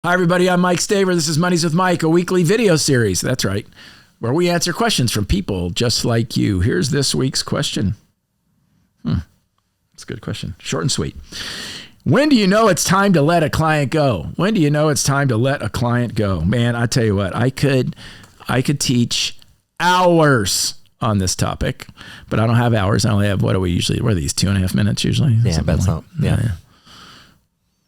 Hi, everybody. I'm Mike Staver. This is Money's with Mike, a weekly video series. That's right, where we answer questions from people just like you. Here's this week's question. That's a good question. Short and sweet. When do you know it's time to let a client go? When do you know it's time to let a client go? Man, I tell you what, I could teach hours on this topic, but I don't have hours. I only have, what are these 2.5 minutes usually? Yeah, that's not. Yeah.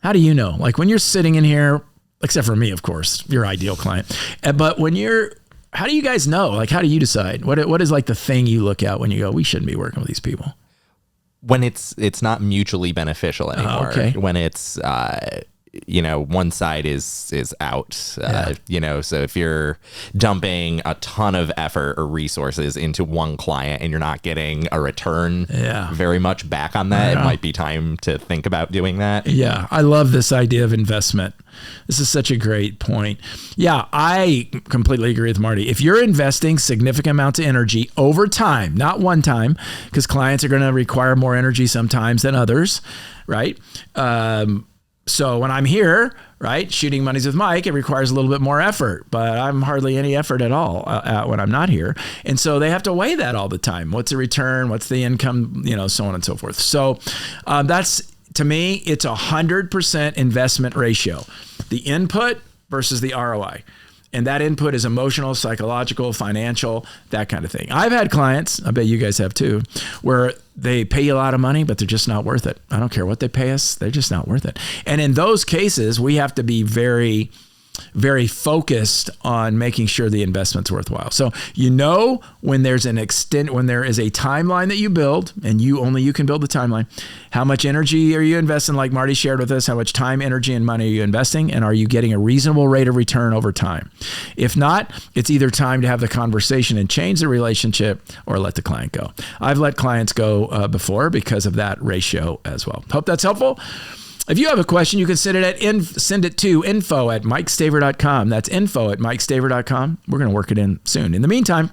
How do you know? Like when you're sitting in here, except for me, of course, your ideal client. But how do you guys know? Like, how do you decide? What is like the thing you look at when you go, we shouldn't be working with these people? When it's not mutually beneficial anymore. Okay. When it's one side is out. So if you're dumping a ton of effort or resources into one client and you're not getting a return very much back on that, it might be time to think about doing that. Yeah, I love this idea of investment. This is such a great point. Yeah, I completely agree with Marty. If you're investing significant amounts of energy over time, not one time, because clients are going to require more energy sometimes than others, right? So when I'm here, right, shooting Money's with Mike, it requires a little bit more effort, but I'm hardly any effort at all when I'm not here. And so they have to weigh that all the time. What's the return? What's the income? So on and so forth. So that's, to me, it's 100% investment ratio. The input versus the ROI. And that input is emotional, psychological, financial, that kind of thing. I've had clients, I bet you guys have too, where they pay you a lot of money, but they're just not worth it. I don't care what they pay us, they're just not worth it. And in those cases, we have to be very, very focused on making sure the investment's worthwhile. So when there is a timeline that you build, and you can build the timeline, how much energy are you investing, like Marty shared with us, how much time, energy, and money are you investing, and are you getting a reasonable rate of return over time? If not, it's either time to have the conversation and change the relationship or let the client go. I've let clients go before because of that ratio as well. Hope that's helpful. If you have a question, you can send it to info@mikestaver.com. That's info@mikestaver.com. We're going to work it in soon. In the meantime,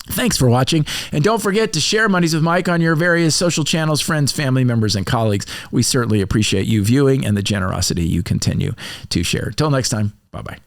thanks for watching. And don't forget to share Money's with Mike on your various social channels, friends, family members, and colleagues. We certainly appreciate you viewing and the generosity you continue to share. Until next time, bye-bye.